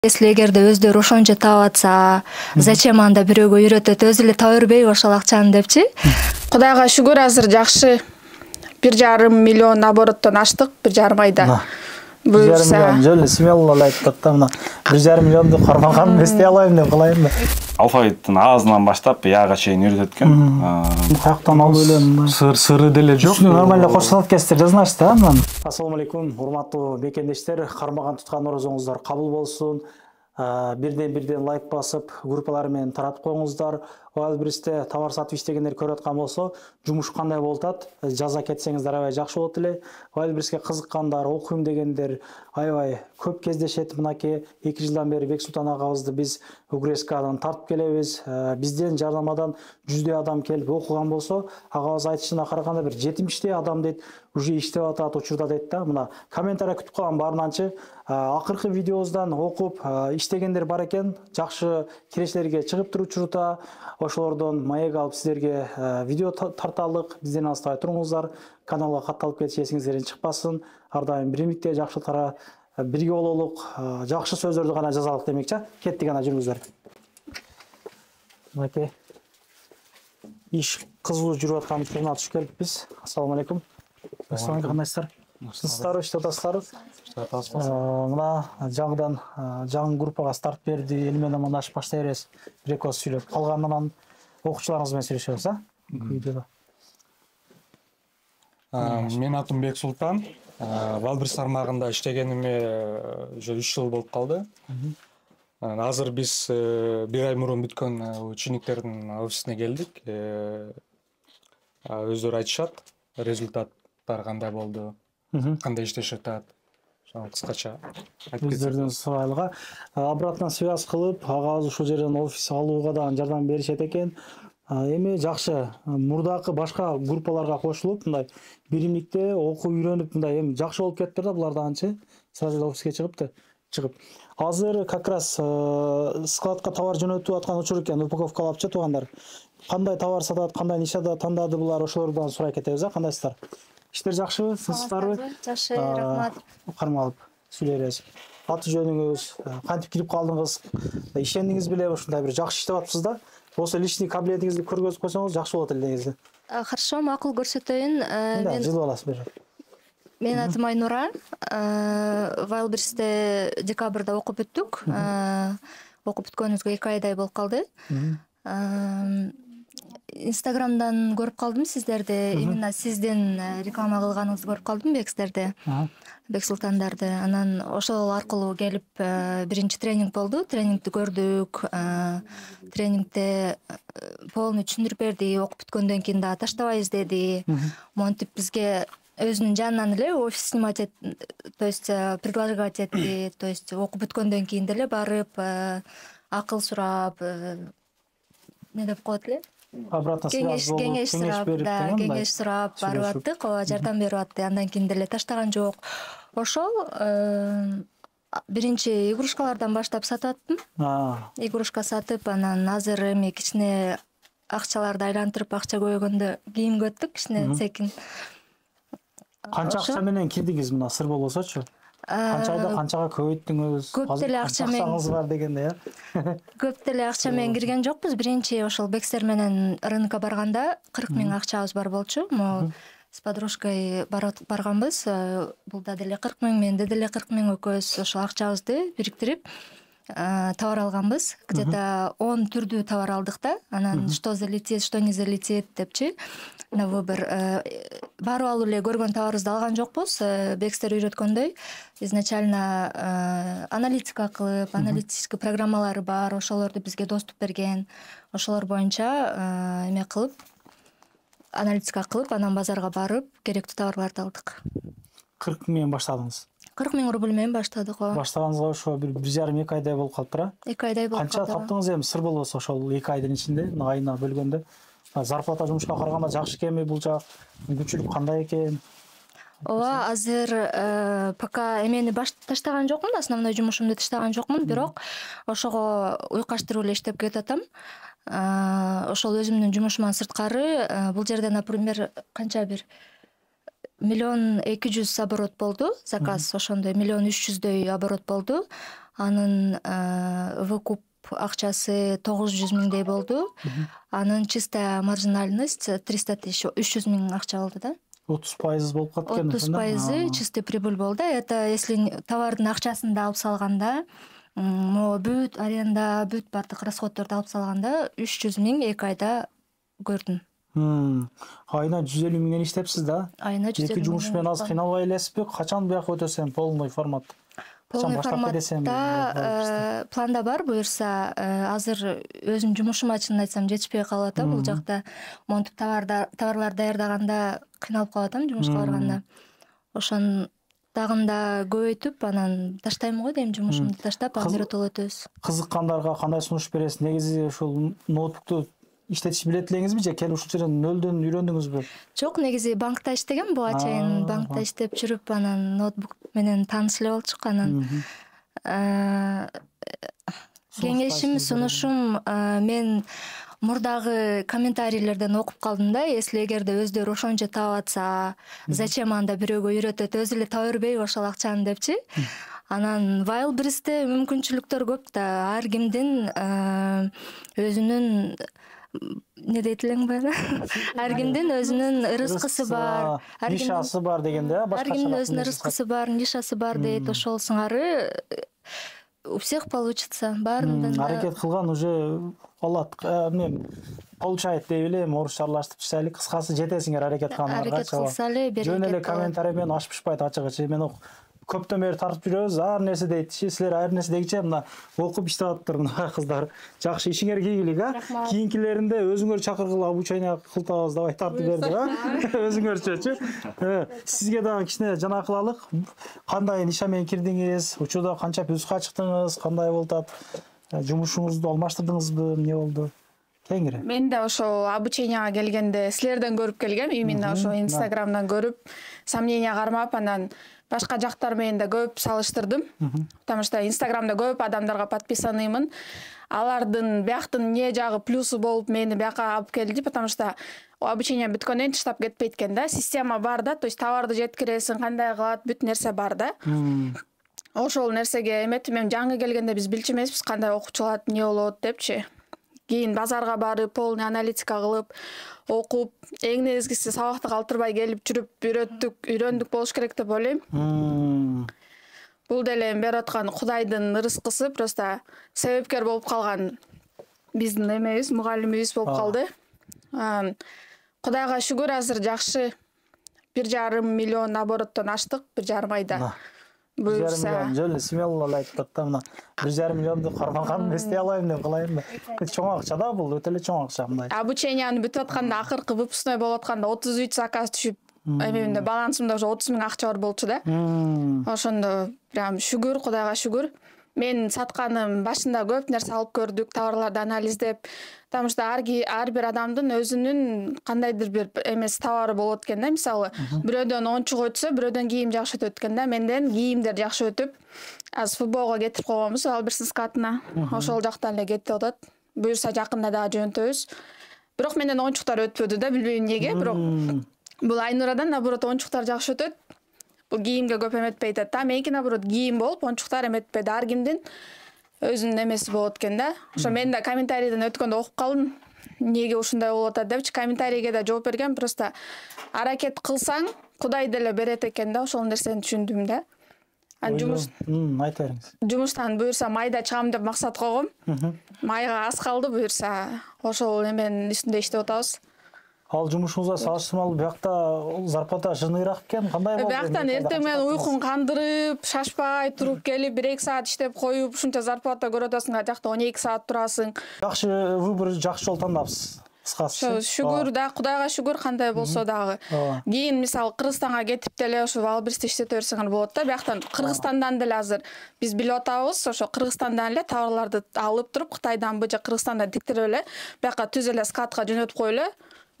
Если эгерде өздөрү ошончо таап атса, зачем анда бирөөгө үйрөтөт, өзү эле таба бербейби ошол акчаны депчи? Кудайга шүгүр, азыр жакшы 1,5 миллион обороттон аштык 1,5 айда. 1,5 миллион жолу смело айтып да мына 1,5 миллионду кармаган эстей алайын деп кылайын да. Алфавиттин аазынан баштап яга чейин үйрөтөт экен. Каяктан алып элем сыры деле жок. Нормально кошсот кестер жазмайсыз да анан. Ассаламу алейкум, урматтуу бекендештер, кармаган туткан орозоңуздар кабыл болсун. Бирден лайк басып, группалар менен таратып коюңуздар. Wildberries'те товар сатып иштегендер көрүп аткан болсо, жумуш кандай болуп атат, жаза кетсеңиздер аябай жакшы болот эле. Wildberries'ке кызыккандар, окуйм дегендер аябай көп кездешет. Мынакей 2 жылдан бери Бексултан агабызды биз УГРСКдан тартып келебиз. Бизден жардамадан 100 адам келип окуган болсо, агабыз айтышына караганда бир 70 адам дейт, уже иштеп атат, учурда дейт да. Мына комментарий күтүп калган баарынанчы акыркы видеобуздан окуп иштегендер бар экен. Жакшы кирештерге чыгып туручурда ошолордон маек алып сиздерге видео тарталык. Бизден алыстабай туруңуздар. Каналга катталып кетиш эсиңизден чыкпасын. Ар дайым биримдикте жакшылыктара бирге бололук, жакшы сөздөрдү гана жазалык демекчи. Кеттик ана жүрүңүздөр. Мынакей иш кызуу жүрүп аткан учурuna туш келиппиз. Ассаламу алейкум. Ассаламу алейкум, кандайсыздар? Сыздар иштеп мына жаңыдан жаңы группага старт берди, эл менен амандашып баштай беребиз. Бир эки ооз сүйлөп калганынан окуучуларыңыз менен сүйлөшөбүз, видеодо. Мен атым Бексултан. Wildberries тармагында иштегениме уже 3 жыл болуп калды. Азыр биз 1 ай мурун бүткөн учениктердин офисине келдик. Өздөрү айтышат, результаттар кандай болду, кандай иштешип атат. Кыскача айтып өздөрүнүн сыбайлыга обратно связь кылып, агабыз ушул жерден офис алууга да жардам беришет экен. Эми жакшы, мурдакы башка группаларга кошулуп, мындай биримдикте окуп үйрөнүп, мындай эми жакшы болуп кеттир да булар дагычы. Сразу эле офиске чыгып. Азыр как раз складка товар жөнөтүп аткан учур экен, упаковкалапчы туугандар. Кандай товар сатат, кандай ниша тандады булар, ошолордон сурай кетебиз, кандайсыздар? Иштер жакшыбы, сызсыздарбы? Жакшы, рахмат. Кармалып сүйлөйбүз. Аты жөнүңүз, кантип кирип калдыңыз, ишендиңиз беле, ушундай бир жакшы иштеп атпсыз да? Болсо личный кабилетиңизди көргөзүп койсоңуз жакшы болот эле негизи. Хорошо, макул көрсөтөйүн. Мен жылып аласыз бер. Мен атым Айнура. Wildberries'те декабрда окуп бүттүк. Окуп бүткөнүбүзгө 2 айдай болуп калды. Инстаграмдан көрүп калдым сиздерди, именно сиздин реклама кылганыңызды көрүп калдым Бекстерде. Бексултандарды. Анан ошол аркылуу келип биринчи тренинг болду. Тренингди көрдүк. Тренингде полный түшүндүрүп берди. Окуп бүткөндөн кийин да таштабайбыз деди. Монтип бизге өзүнүн жанынан эле офис снимать то есть предлагать этти, то есть окуп бүткөндөн кийин деле барып акыл сурап, не деп коет эле? Обратно связь болуп, кеңеш сурап барып аттык, жардам берип атты. Андан кийин деле таштаган жок. Ошол биринчи игрушкалардан баштап сатып аттым. Игрушка сатып, анан азыр эми кичине акчаларды айлантырып, акча көбөйгөндө кийимге өттүк, кичине секин. Канча акча менен кирдиңиз, мына сыр болбосочу? Канча айда канчага көбөйттүңүз? Көп деле акча менен. Акчаңыз бар дегенде, Көп деле акча менен кирген жокпуз. Биринчи ошол Бекстер менен рынокко барганда 40 000 акчабыз бар болчу. Могу с подружкой барганбыз. Бул да деле 40 000, менде деле 40 000 экөөбүз ошол акчабызды бириктирип товар алганбыз. Где-то 10 түрдүү товар алдык да. Анан что залетит, что не залетит депчи. На выбор. Барып алып эле көргөн товарыбызды алган жокпуз. Бекстер үйрөткөндөй изначально аналитика кылып, аналитический программалары бар, ошолорду бизге доступ берген. Ошолор боюнча эме кылып, аналитика кылып, анан базарга барып, керектүү товарларды алдык. 40 000 менен баштадыңыз. 40 000 рубль менен баштадык. Баштаганыңызга ошо 1,5-2 айдай болуп калыптыр, 2 айдай болуп калды. Канча таптыңыз эми сыр болбосо ошол 2 айдын ичинде, айына бөлгөндө? Зарплата жумушка караганда жакшы экенби бул жак? Мүмкүнчүлүк кандай экен? Ооба, азыр пока эмени таштаган жокмун, основной жумушумду таштаган жокмун, бирок ошого уйкаштырып эле иштеп кетип атам. Ошол өзүмдүн жумушуман сырткары бул жерде, например, канча бир 1,2 миллион оборот болду, заказ ошондой 1,3 миллион оборот болду. Анын выкуп акчасы 900 миңдей болду. Анын чистая маржинальность 300 тысяч, 300 миң акча болду да. 30% болуп калат экен. 30% чистый прибыль болду. Это если товардын акчасын да алып салганда, могу бүт аренда, бүт бардык расходдорду алып салганда 300 миң 2 айда көрдүм. Айына 150 миңден иштепсиз да? Айына 150 миң. Эки жумуш менен аз кыйналбай элесизби? Качан бияка өтөсөм полный формат? Полный форматта планда бар, буюрса азыр өзүм жумушума чынын айтсам жетишпей калып атам. Бул жакта монтип товарлар даярдаганда кыйналып калып атам жумушка барганда. Ошон дагында көбөйтүп, анан таштайм го дейм, жумушумду таштап, анан биротоло өтөбүз. Кызыккандарга кандай сунуш бересиз? Негизи ушул ноутбукту иштетиш билет элеңизби же келип ушул жерден нөлдөн үйрөндүңүзбү? Жок, негизи банкта иштегем, буга чейин банкта иштеп жүрүп, анан ноутбук менен тааныш эле болчук. Анан кеңешим, сунушум, мен мурдагы комментарийлерден окуп калдым да, если эгерде өздөрү ошончо таап атса, зачем анда бирөөгө үйрөтөт, өзү эле таба бербейби ошол акчаны депчи. Анан Wildberries'те мүмкүнчүлүктөр көп да, ар кимдин өзүнүн не дейт элең баягы? Ар кимдин өзүнүн ырыскысы бар, нишасы бар дегенде, ар кимдин өзүнүн ырыскысы бар, нишасы бар дейт. Ошол сыңары у всех получится, баарынан аракет кылган уже болот. Эмне получает деп элем, орусча аралаштырып чыксайлы, кыскасы жетесиңер аракет кылгандарга. Аракет кылса эле берекет. Жөн эле комментарий менен ашпышпайт ачыгычы. Мен көптөн бери тартып жүрөбүз, ар нерсе дейт. Силер ар нерсе дегиче мына окуп иштеп атыптыр мына кыздар. Жакшы ишиңер ийгилик, Кийинкилеринде өзүңөр чакыргыла обучение кылтабыз деп тартып берди, өзүңөрчөчү. Сизге дагы кичине жана кылалык. Кандай ниша менен кирдиңиз? Учурда канча плюска чыктыңыз? Кандай болуп атат? Жумушуңузду алмаштырдыңызбы? Эмне болду? Кеңири. Мен да ошо обученияга келгенде силерден көрүп келгем, именно ошо Инстаграмдан көрүп, сомнения кармап, анан башка жактар менен да көп салыштырдым. Потому что Инстаграмда көп адамдарга подписаныймын. Алардын бияктын эмне жагы плюсу болуп мени бияка алып келди, потому что обучение бүткөндөн таштап кетпейт экен да. Система бар да, то есть товарды жеткиресиң, кандай кылат, бүт нерсе бар да. Ошол нерсеге эметип, мен жаңы келгенде биз билчү эмеспиз кандай окучулат, эмне болот депчи. Кийин базарга барып, полный аналитика кылып, окуп, эң негизгиси сабакты калтырбай келип жүрүп үйрөндүк болуш керек деп ойлойм. Бул деле берип аткан Кудайдын ырыскысы, просто себепкер болуп калган биздин эмебиз, мугалимибиз болуп калды. Кудайга шүгүр, азыр жакшы 1,5 миллион обороттон аштык 1,5 айда. Буюрса, жөн эле смело айтып атты мына 1,5 миллионду кармаган эстей алайын деп кылайын да. Чоң акча да бул, өтө эле чоң акча мындай. Обученияны бүтүп атканда, акыркы выпускной болуп атканда 33 заказ түшүп, эмемде балансымда уже 30 миң акча бар болчу да. Ошондо прям шүгүр, Кудайга шүгүр. Мен сатканым башында көп нерсе алып көрдүк, товарларды анализдеп. Потому что ар бир адамдын өзүнүн кандайдыр бир эмес товары болот экен да. Мисалы, бирөөдөн оюнчук өтсө, бирөөдөн кийим жакшы өтөт экен да. Менден кийимдер жакшы өтүп, аз футболго кетип койгонбуз, Wildberries катына. Ошол жактан эле кетип атат. Буюрса жакында дагы жөнтөбүз. Бирок менден оюнчуктар өтпөдү да, билбейм эмнеге, бирок бул Айнурадан наоборот оюнчуктар жакшы өтөт. Бул кийимге көп эметпейт да. Меники наоборот кийим болуп, оюнчуктар эметпейт. Ар кимдин өзүнүн эмеси болот экен да. Ошо мен да комментарийден өткөндө окуп калдым. Эмнеге ушундай болуп атат депчи, комментарийге да жооп бергем. Просто аракет кылсаң, Кудай деле берет экен да, ошол нерсени түшүндүм да. Айта бериңиз. Жумуштан буюрса майда чыгам деп максат койгом. Майга аз калды, буюрса ошол эменин үстүндө иштеп атабыз. Ал жумушуңузга салыштырмалуу биякта зарплата жыныйраак экен, кандай болду? Бияктан эртең менен уйкун кандырып, шашпай туруп келип 1-2 саат иштеп коюп, ушунча зарплата көрүп атасың, жакта 12 саат турасың. Жакшы выбор, жакшы жол тандапсыз. Кыскасы. Шүгүр да, Кудайга шүгүр, кандай болсо дагы. Кийин мисалы Кыргызстанга кетип деле ошо Wildberries'те иштете берсеңер болот да. Бияктан Кыргызстандан деле азыр биз билип атабыз, ошо Кыргызстандан эле товарларды алып туруп, Кытайдан же Кыргызстандан тиктирип эле, бияка түз эле складка жөнөтүп коюп эле.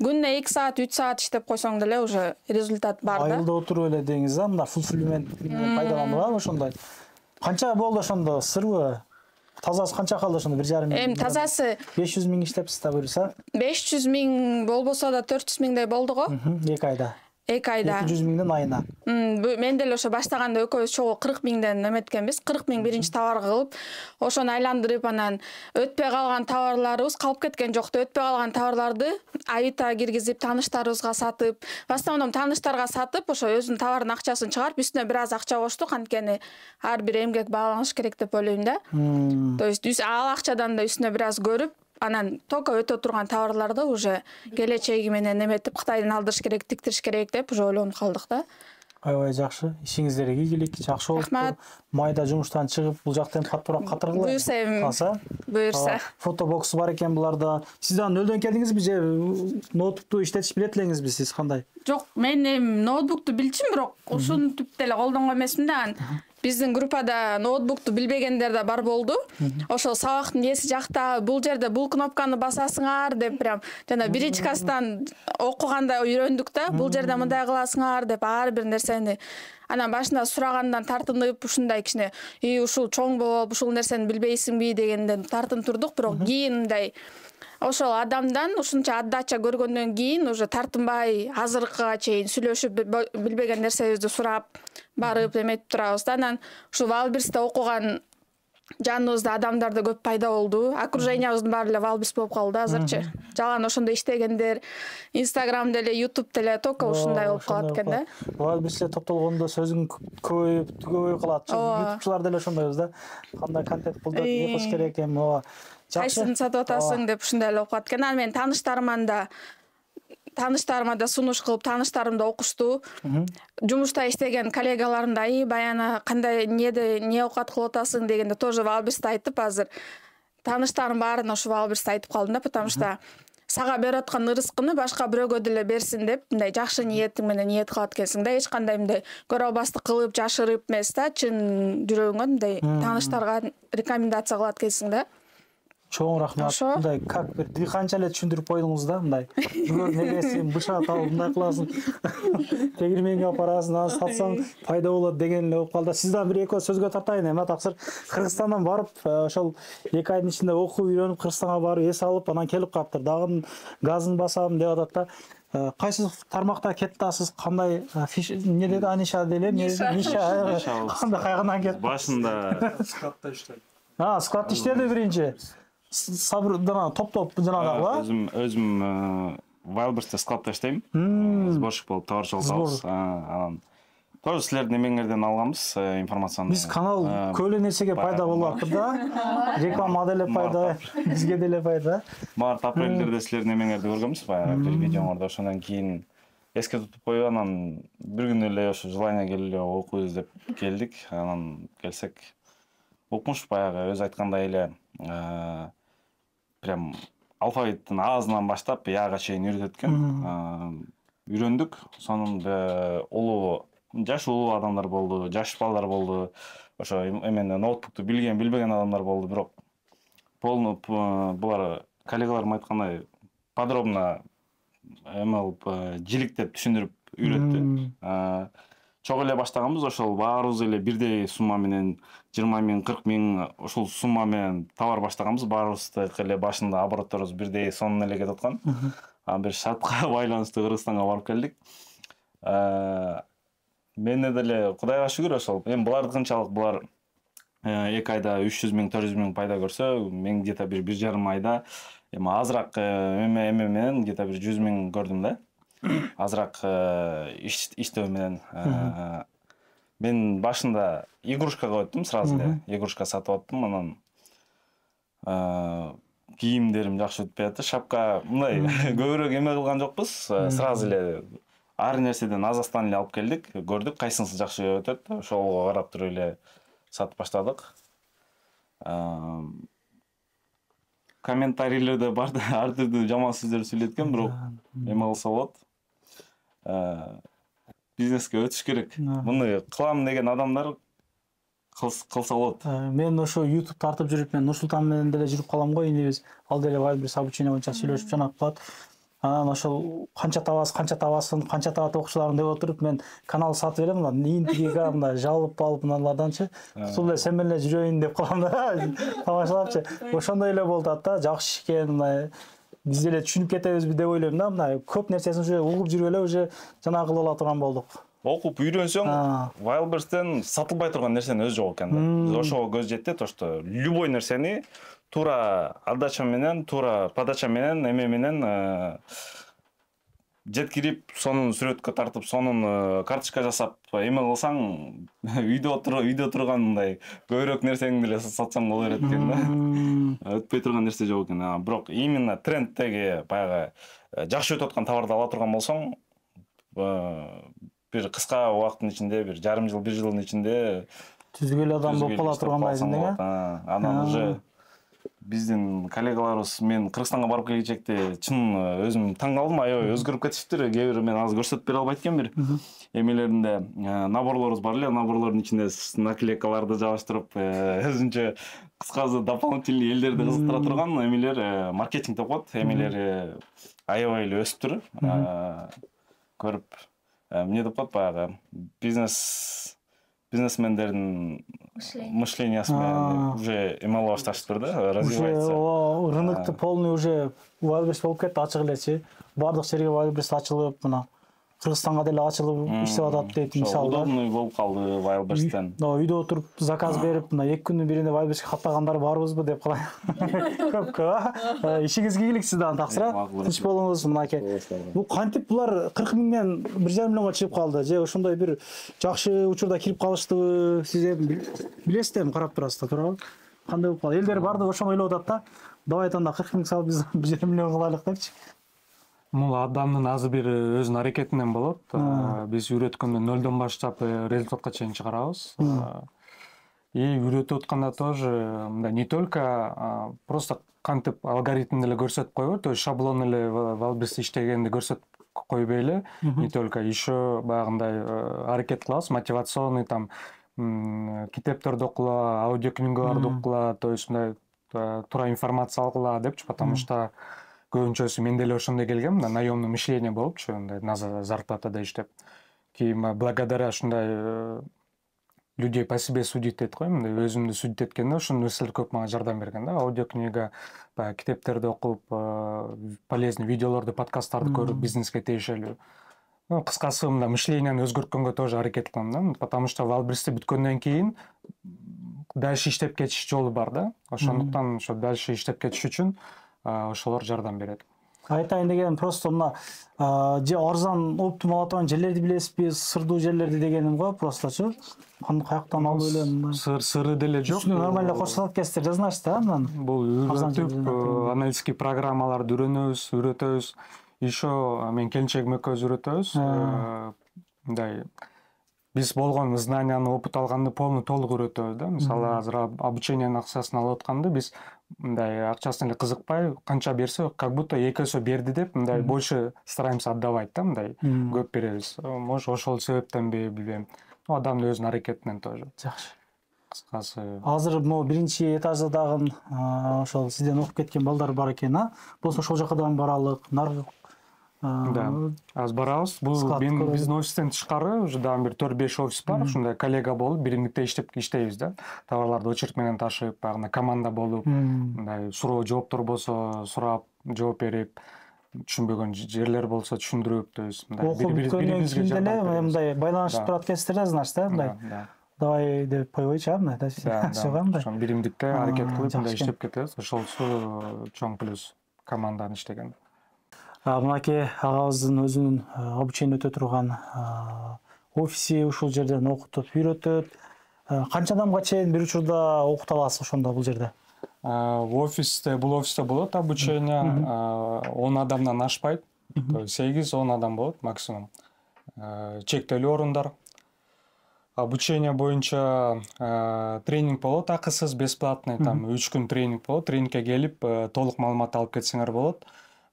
Күнүнө 2 саат, 3 саат иштеп койсоң деле уже результат бар да. Айылда отуруп эле деңиз да, мына фулфилмент пайдаланууга ошондой. Канча болду ошондо, сырбы? Тазасы канча калды ошондо 1,5 миллион? Тазасы 500 миң иштепсиз да буюрса? 500 миң болбосо да 400 миңдей болду го. 2 айда. 2 айда. 200 миңден айына. Мен деле ошо баштаганда экөөбүз чогуу 40 миңден эметкенбиз. 40 миң биринчи товарга кылып, ошону айландырып, анан өтпөй калган товарларыбыз калып кеткен жокто. Өтпөй калган товарларды Авито киргизип, тааныштарыбызга сатып, в основном тааныштарга сатып, ошо өзүнүн товарынын акчасын чыгарып, үстүнө бир аз акча коштук, анткени ар бир эмгек бааланыш керек деп ойлойм да. То есть ал акчадан да үстүнө бир аз көрүп, анан только өтө турган товарларды уже келечеги менен эметип Кытайдан алдырыш керек, тиктириш керек деп уже ойлонуп калдык да. Аябай жакшы. Ишиңиздерге ийгилик, жакшы болуптур. Майда жумуштан чыгып, бул жактан каттуураак катыргыла. Буюрса эми. Буюрса. Фотобокс бар экен буларда. Сиз аны нөлдөн келдиңизби же ноутбукту иштетиш билет элеңизби сиз кандай? Жок, мен эми ноутбукту билчүмүн, бирок ушуну түп деле колдонгон эмесмин да. Биздин группада ноутбукту билбегендер да бар болду. Ошол сабактын эси жакта, бул жерде бул кнопканы басасыңар деп прям жана биринчи класстан окуганда үйрөндүк да. Бул жерде мындай кыласыңар деп ар бир нерсени. Анан башында сурагандан тартынып, ушундай кичине, ушул чоң болуп, ушул нерсени билбейсиңби дегенден тартын турдук, бирок кийин мындай ошол адамдан ушунча отдача көргөндөн кийин уже тартынбай азыркыга чейин сүйлөшүп билбеген нерсебизди сурап барып эметип турабыз да. Анан ушу Валберсте окуган жаныбызда адамдар да көп пайда болду. Окружениябыздын баары эле Валберс болуп калды азырчы. Жалаң ошондо иштегендер, Instagram деле, YouTube деле только ушундай болуп калат экен да. Валберсте топтолгондо сөзүң көбөйүп калат. YouTubeчулар деле ошондойбуз да. Кандай контент кылдык, эмне кылыш керек экен, ооба. Кайсысын сатып атасың деп ушундай эле болуп калат экен. Анан мен тааныштарыма да сунуш кылып, тааныштарым да окушту. Жумушта иштеген коллегаларым да баягы кандай не окат кылып атасың дегенде тоже Валберсте айтып, азыр тааныштарым баарын ошо Валберсте айтып калдым да, потому что сага берип аткан ырыскыны башка бирөөгө деле берсин деп, мындай жакшы ниетиң менен ниет кылат экенсиң да, эч кандай мындай көрө албастык кылып, жашырып эмес да, чын жүрөгүңөн мындай тааныштарга рекомендация кылат экенсиң да. Чоң рахмат. Мындай как бир канча эле түшүндүрүп койдуңуз да, мындай. Жүгөр негесин бышат алып мындай кыласың. Тегирменге апарасың, анан сатсаң пайда болот деген эле болуп калды. Сизден бир экөө сөзгө тартайын эми, таксыр Кыргызстандан барып, ошол 2 айдын ичинде окуп үйрөнүп Кыргызстанга барып эс алып, анан келип калыптыр. Дагы газын басам деп атат да. Кайсы тармакта кетти атасыз, кандай эмне деди, Аниша деле, Ниша. Кандай кайгынан кетти? Башында складта иштеди. Складта иштеди биринчи. Сабырдан топ жанагыла. Өзүм Валберсте складта иштейм. Сборщик болуп товар чогултабыз. Анан тоже силердин эмеңерден алганбыз информацияны. Биз канал көп эле нерсеге пайда болуп атты да. Реклама деле пайда, бизге деле пайда. Март апрелдерде силердин эмеңерди көргөнбүз, баягы бир видеоңордо. Ошондон кийин эске тутуп коюп, анан бир күн эле ошо желание келип эле окуйбуз деп келдик. Анан келсек окумуш баягы өзү айткандай эле прям алфавиттин А'сынан баштап Яга чейин үйрөтөт экен. Үйрөндүк. Сонун жаш улуу адамдар болду, жаш балдар болду. Ошо эмени ноутбукту билбеген адамдар болду, бирок булар коллегаларым айткандай подробно жиликтеп түшүндүрүп үйрөттү. Чогуу эле баштаганбыз, ошол баарыбыз эле бирдей сумма менен 20 миң, 40 миң ошол сумма менен товар баштаганбыз. Баарыбыздык эле башында оборотторубуз бирдей сонун эле кетип аткан. Анан бир шартка байланыштуу Кыргызстанга барып келдик. Менде деле Кудайга шүгүр, ошол эми булардыкынчалык булар 2 айда 300 миң, 400 миң пайда көрсө, мен где-то бир 1,5 айда эми азыраак эме менен где-то бир 100 миң көрдүм да. Азыраак иштөө менен. Мен башында игрушкага өттүм сразу эле. Игрушка сатып аттым, анан кийимдерим жакшы өтпөй атты. Шапка мындай көбүрөөк эме кылган жокпуз. Сразу эле ар нерседен азастан эле алып келдик. Көрдүк кайсынысы жакшы өтөт. Ошого карап туруп эле сатып баштадык. Комментарийлерде бар да ар түрдүү жаман сөздөр сүйлөткөн, бирок эме кылса болот. Бизнеске өтүш керек. Муну кылам деген адамдар кылса болот. Мен ошо YouTube тартып жүрүп, мен Нурсултан менен деле жүрүп калам го, эми ал деле Валберс обучение боюнча сүйлөшүп жанагып калат. Анан ошол канча табасың, канча табат окуучуларың деп отуруп, мен канал сатып берем, интигига мындай жалып алып мыналарданчы кутул эле сен менен жүрөйүн деп калам да, тамашалапчы. Ошондой эле болуп атат да, жакшы экен, мындай биз деле түшүнүп кетебизби деп ойлойм да. Мына көп нерсесин уже угуп жүрүп эле уже жана кыла ала турган болдук. Окуп үйрөнсөң, Wildberries'тен сатылбай турган нерсенин өзү жок экен да. Биз ошого көз жетти, то что любой нерсени туура отдача менен, туура подача менен, эме менен жеткирип, сонун сүрөткө тартып, сонун карточка жасап, эме кылсаң, үйдө турган мындай көбүрөөк нерсеңди деле сатсаң боло берет экен да. Өтпөй турган нерсе жок экен. Бирок именно трендтеги баягы жакшы өтүп аткан товарды ала турган болсоң, бир кыска убакыттын ичинде, бир жарым жыл, бир жылдын ичинде түзгүлө адам болуп кала тургандайсың да. Анан уже биздин коллегаларыбыз, мен Кыргызстанга барып келгенчекте чын өзүм таң калдым, аябай өзгөрүп кетиштир. Кээ бир мен азыр көрсөтүп бере албайт экенмин, бир эмелеринде наборлорубуз бар эле, наборлордун ичинде наклейкаларды жабыштырып, өзүнчө кыскасы дополнительный элдерди кызыктыра турган эмелер, маркетинг деп коет, эмелери аябай эле өсүптүр. Көрүп, эмне деп коет, баягы бизнесмендердин мышлениясы менен уже эме ала башташтыр да, развивается. Рынокты полный уже Wildberries болуп кетти, ачык элечи. Бардык жерге Wildberries ачылып, мына Кыргызстанга деле ачылып иштеп атат дейт мисалы. Удобный болуп калды Wildberries'тен. Үйдө отуруп заказ берип, мына 2 күндүн биринде Wildberries'ке каттагандар барбызбы деп калайын. Көп. Ишиңиз ийгиликсиз да, таксыра. Тынч болуңуз мынакей. Бул кантип булар 40 миңден 1,5 миллионго чыгып калды? Же ошондой бир жакшы учурда кирип калыштыбы? Сиз билесиздерби, карап турасыздар, туурабы? Кандай болуп калды? Элдер барды ошону ойлоп атат да. Давай анда 40 миң салып биз 1,5 миллион кылайлык депчи. Бул адамдын азыр бир өзүнүн аракетинен болот. Биз үйрөткөндө 0дон баштап результатка чейин чыгарабыз. И үйрөтүп атканда тоже мындай не только просто кантип алгоритм деле көрсөтүп койбой, то есть шаблон эле Wildberries иштегенди көрсөтүп койбой эле, не только еще баягындай аракет кылабыз, мотивационный там китептерди окула, аудиокнигаларды окула, то есть мындай туура информация алгыла депчи, потому что көбүнчөсү мен деле ошондой келгем, наемный мышление болупчу, мындай на зарплатада иштеп. Кийин благодаря ушундай людей по себе судить дейт го, мындай өзүмдү судить эткенде ошол нерселер көп мага жардам берген да. Аудиокнига, баягы китептерди окуп, полезный видеолорду, подкасттарды көрүп, бизнеске тиешелүү. Кыскасы мындай мышлениени өзгөрткөнгө тоже аракет кылам да, потому что Wildberries'те бүткөндөн кийин дальше иштеп кетиш жолу бар да. Ошондуктан ошо дальше иштеп кетиш үчүн ошолор жардам берет. Айтайын дегеним просто мына же арзан оптум ала турган жерлерди билесизби, сырдуу жерлерди дегеним го, просточу. Каяктан алып эле сыры деле жок. Нормально коштолот экенсиздер, жазнашсыз да анан. Бул үйрөтүп, аналитический программаларды үйрөтөбүз. Еще мен келинчегим экөөбүз үйрөтөбүз. Мындай биз болгон знанияны, опыт алганды полный толук үйрөтөбүз да. Мисалы азыр обучениянын акчасын алып атканды биз мындай акчасын эле кызыкпай, канча берсе, как будто 2 эсе берди деп, мындай больше стараемся отдавать да, мындай көп беребиз. Может, ошол себептенби, билбейм. Адамдын өзүнүн аракетинен тоже. Жакшы. Кыскасы. Азыр могу биринчи этажда дагы ошол сизден окуп кеткен балдар бар экен, болсо ошол жака дагы баралык, наркы. Да, аз барабыз. Бул биздин офистен тышкары уже дагы бир 4-5 офис бар, ушундай коллега болуп, биримдикте иштейбиз да. Товарларды очерк менен ташып, багына команда болуп, мындай суроо жооптор болсо сурап, жооп берип, түшүнбөгөн жерлер болсо түшүндүрүп, то есть мындай бири-бирибизге деле мындай байланышып турат экенсиздер да, значит, мындай. Давай деп койбойчу, мындай. Ошон биримдикте аракет кылып мындай иштеп кетебиз. Ошолсу чоң плюс команданы иштеген. Мынакей агабыздын өзүнүн обучение өтө турган офиси, ушул жерден окутуп, үйрөтөт. Канча адамга чейин бир учурда окута аласыз ошондо бул жерде? Бул офисте болот обучение, 10 адамдан ашпайт. 8-10 адам болот максимум. Чектелүү орундар. Обучение боюнча тренинг болот, акысыз, бесплатный, там 3 күн тренинг болот. Тренингке келип, толук маалымат алып кетсеңер болот.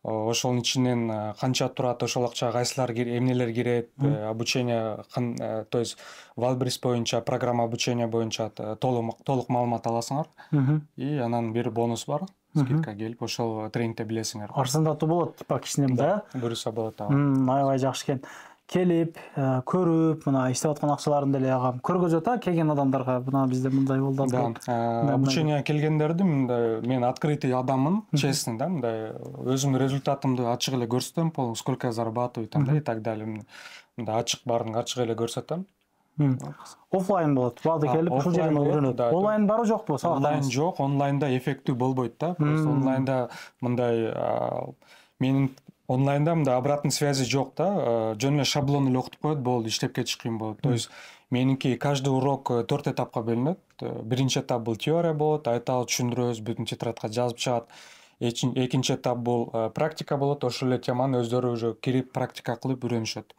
Ошонун ичинен канча турат, ошол акчага кайсылар эмнелер кирет, обучение, то есть Wildberries боюнча, программа обучения боюнча толук маалымат аласыңар. И анан бир бонус бар, скидка келип, ошол тренингте билесиңер. Арзандатуу болот, типа кичине да? Буюрса болот. Аябай жакшы экен. келип көрүп мына иштеп аткан акчаларын деле агам көргөзөт келген адамдарга мына бизде мындай болду. Да, обучение келгендерди мындай мен открытый адаммын, честный, да, мындай өзүмдүн результатымды ачык эле көрсөтөм, сколько я зарабатываю там, да, и так далее. Мындай ачык баарын ачык эле көрсөтөм. Офлайн болот. Баарды келип ушул жерден үйрөнөт. Онлайн барбы жокпу? Онлайн жок, онлайнда эффектүү болбойт да. Просто онлайнда мындай менин онлайнда мындай обратной связи жок да. Жөн эле шаблон эле окутуп коет, болду, иштеп кетиш кыйын болот. То есть меники каждый урок 4 этапка бөлүнөт. Биринчи этап бул теория болот, айталы түшүндүрөбүз, бүтүн тетрадка жазып чыгат. Экинчи этап бул практика болот, ошол эле теманы өздөрү уже кирип практика кылып үйрөнүшөт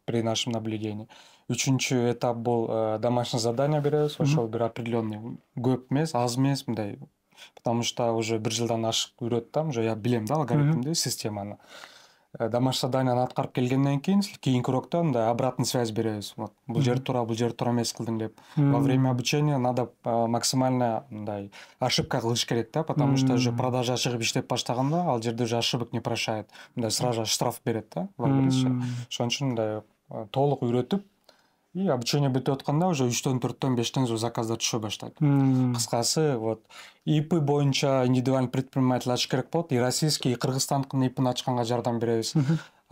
при нашем наблюдении. Үчүнчү этап бул домашнее задание беребиз, ошол бир определенный көп эмес, аз эмес мындай, потому что уже 1 жылдан ашык үйрөт да, уже я билем да алгоритмди, системаны. Домашний заданияны аткарып келгенден кийинки урокто мындай обратный связь беребиз. Вот бул жер туура эмес кылдың деп. Во время обучения надо максимально мындай ошибка кылыш керек да, потому что уже продажа чыгып иштеп баштаганда ал жерде уже ошибок не прощает. Мындай сразу штраф берет да, ошон үчүн мындай толук үйрөтүп, и обучение бүтүп атканда уже 3-төн 4-төн 5-тен заказдар түшө баштайт. Кыскасы, вот ИП боюнча индивидуальный предприниматель ачыш керек болот. И российский, и кыргызстандыкын ИПин ачканга жардам беребиз.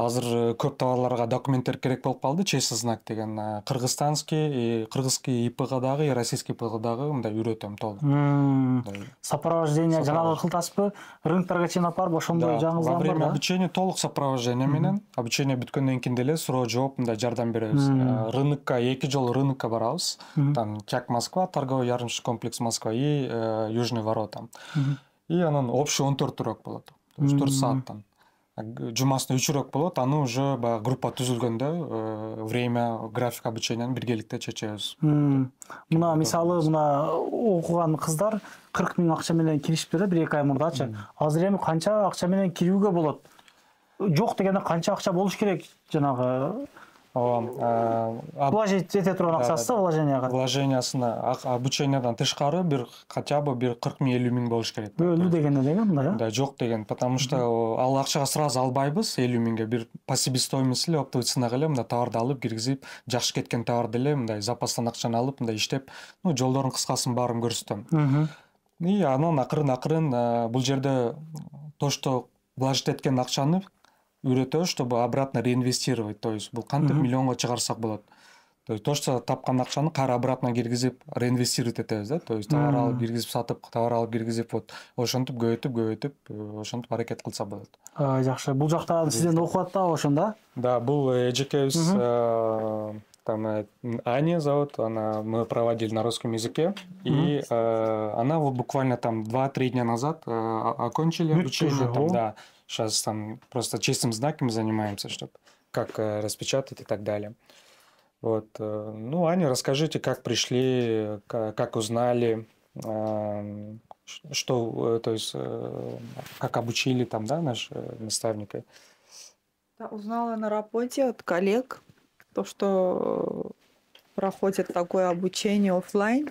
Азыр көп товарларга документтер керек болуп калды, честный знак деген. Кыргызстанский, кыргызский ИПга дагы, и российский ИПга дагы мындай үйрөтөм толук. Сопровождение жанагы кылтасызбы? Рыноктарга чейин алып барып ошондой жаңыңыздан бар. Во время обучения толук сопровождение менен, обучение бүткөндөн кийин деле суроо жооп мындай жардам беребиз. Рынокко 2 жолу рынокко барабыз. Там Чак Москва, торговый ярмарочный комплекс Москва и Южный ворота. И анан общий 14 урок болот. То есть 4 сааттан. Жумасына 3 урок болот, аны уже баягы группа түзүлгөндө время, график обученияны биргеликте чечебиз. Мына мисалы мына окуган кыздар 40 000 акча менен киришиптир да 1-2 ай мурдачы. Азыр эми канча акча менен кирүүгө болот? Жок дегенде канча акча болуш керек жанагы? Вложить эте турган акчасы вложенияга. Вложениясына обучениядан тышкары бир хотя бы 40 000 50 000 болуш керек. Өлүү дегенде деген мындай, да, жок деген, потому что ал акчага сразу албайбыз 50 000ге, бир по себестоимости эле оптовый ценага эле мындай товарды алып киргизип, жакшы кеткен товарды эле мындай запастан акчаны алып мындай иштеп, жолдордун кыскасын баарын көрсөтөм. И анан акырын бул жерде то, что вложить эткен акчаны үйрөтөбүз, чтобы обратно реинвестировать. То есть бул кантип миллионго чыгарсак болот. То есть то, что тапкан акчаны кайра обратно киргизип реинвестировать этебиз да. То есть товар алып киргизип сатып, товар алып киргизип, вот ошентип көбөйтүп, ошентип аракет кылса болот. Жакшы. Бул жакта сизден окуп атпабы ошондо? Да, бул эжекебиз там Аня зовут, мы проводили на русском языке, и она вот буквально там 2-3 дня назад окончили обучение там, да. Сейчас там просто чистым знаком занимаемся, чтобы как распечатать и так далее. Вот. Ну, Аня, расскажите, как пришли, как узнали, что, то есть, как обучили там, да, наш наставника? Да, узнала на работе от коллег, то, что проходит такое обучение офлайн.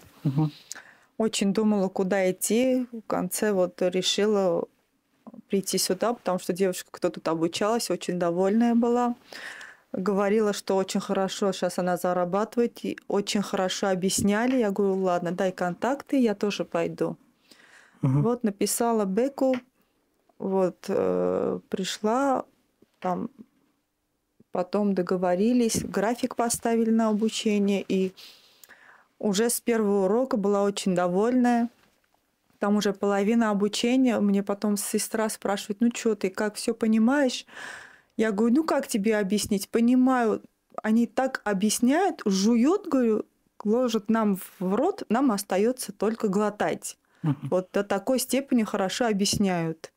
Очень думала, куда идти. В конце вот решила прийти сюда, потому что девушка, кто тут обучалась, очень довольная была. Говорила, что очень хорошо сейчас она зарабатывает, и очень хорошо объясняли. Я говорю, ладно, дай контакты, я тоже пойду. Вот написала Беку, вот пришла, там потом договорились, график поставили на обучение, и уже с первого урока была очень довольная. Там уже половина обучения. Мне потом сестра спрашивает, ну что ты, как все понимаешь? Я говорю, ну как тебе объяснить? Понимаю. Они так объясняют, жуют, говорю, ложат нам в рот, нам остается только глотать. Вот до такой степени хорошо объясняют.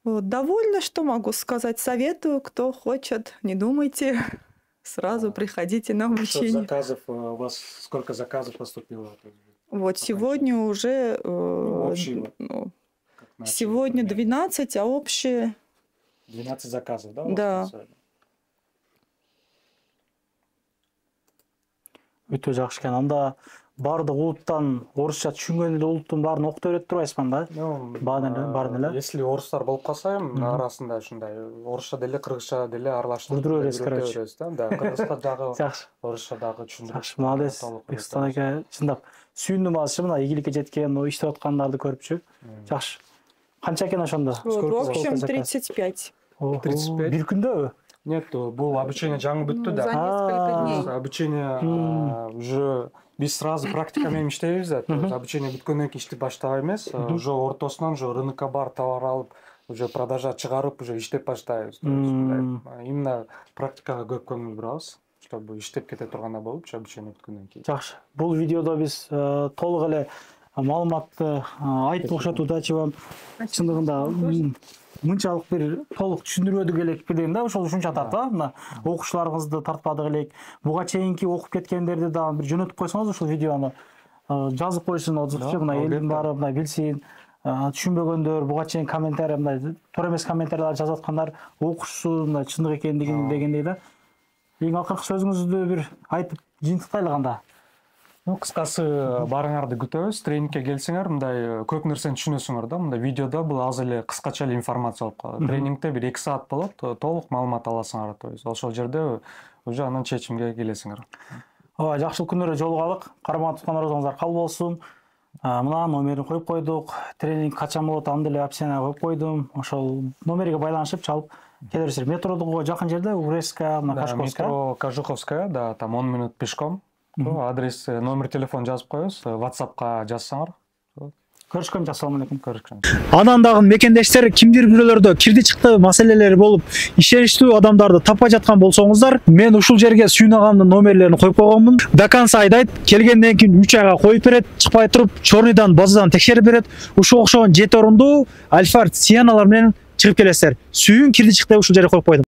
Вот, довольна, что могу сказать. Советую, кто хочет, не думайте, сразу приходите на обучение. Заказов, у вас сколько заказов поступило? Вот сегодня уже сегодня 12, а общее 12 заказов, да? Да. Өтө жакшы экен. Анда бардык улуттан орусча түшүнгөн эле улуттун баарын окуп öğretип турбайсызбы да? Баарын эле. Если орустар болуп калса эми арасында ушундай орусча деле кыргызча деле аралаштырып Курдуруп беребиз, короче. да. Кыргызча дагы, Жакшы. орусча дагы түшүндүрүп. Жакшы, молодец. Бексултан ака, чындап сүйүндүм азырчы мына ийгиликке жеткен, иштеп аткандарды көрүпчү. Жакшы. Канча экен ошондо? Вот, в общем, 35. 35. Бир күндөбү? Нет, бул обучение жаңы бүттү За да. несколько дней. Обучение уже биз сразу практика менен иштейбиз да. Обучение бүткөндөн кийин иштеп баштап эмес, уже ортосунан уже рынокко барып товар алып, уже продажа чыгарып, уже иштеп баштайбыз. Именно практикага көп көңүл бурабыз, чтобы иштеп кете тургандай болупчу обучение бүткөндөн кийин. Жакшы. Бул видеодо биз толук эле маалыматты айтып окшотуп атчы вам. Чындыгында мынчалык бир толук түшүндүрбөдүк элек деген да, ошол ушунча тартып, мына окуучуларыңызды тартпадык элек. Буга чейинки окуп кеткендерди дагы бир жөнөтүп койсоңуз ушул видеону жазып койсун, отзывчы мына элдин баары мына билсин. Түшүнбөгөндөр, буга чейин комментарий мына туура эмес комментарийлер жазып аткандар окуучусу мына чындык экендигин дегендей да. Эң акыркы сөзүңүздү бир айтып жыйынтыктайлы кандай? Кыскасы барыңарды күтөбүз, тренингке келсеңер, мындай көп нерсени түшүнөсүңөр да. Мындай видеодо бул аз эле кыскача эле информация болуп калат. Тренингте бир 2 саат болот, толук маалымат аласыңар да. Ошол жерде уже анан чечимге келесиңер. Ооба, жакшылык күнүрө жолугалык. Кармаган туткан орозуңуздар кабыл болсун. Мына номерин коюп койдук. Тренинг качан болот, аны деле опцияга коюп койдум. Ошол номерге байланышып чалып келе бересиздер. Метродого жакын жерде Уресская, мына Кашковская. Метро Кожуховская, да, там 10 минут пешком. Адрес, номер телефон жазып коебуз, WhatsApp'ка жазсаңар. Көрүшкөнчө, ассаламу алейкум. Көрүшкөнчө. Анан дагы мекендештер кимдир бирөөлөрдө кирди чыкты маселелери болуп, ишеничтүү адамдарды таппай жаткан болсоңуздар, мен ушул жерге Сүйүн агамдын номерлерин коюп койгонмун. До конца айдайт, келгенден кийин 3 айга коюп берет, чыкпай туруп, чорныйдан, базадан текшерип берет. Ушул окшогон 7 орунду Альфард Сианалар менен чыгып келесиздер. Сүйүн кирди чыкты ушул жерге коюп койдум.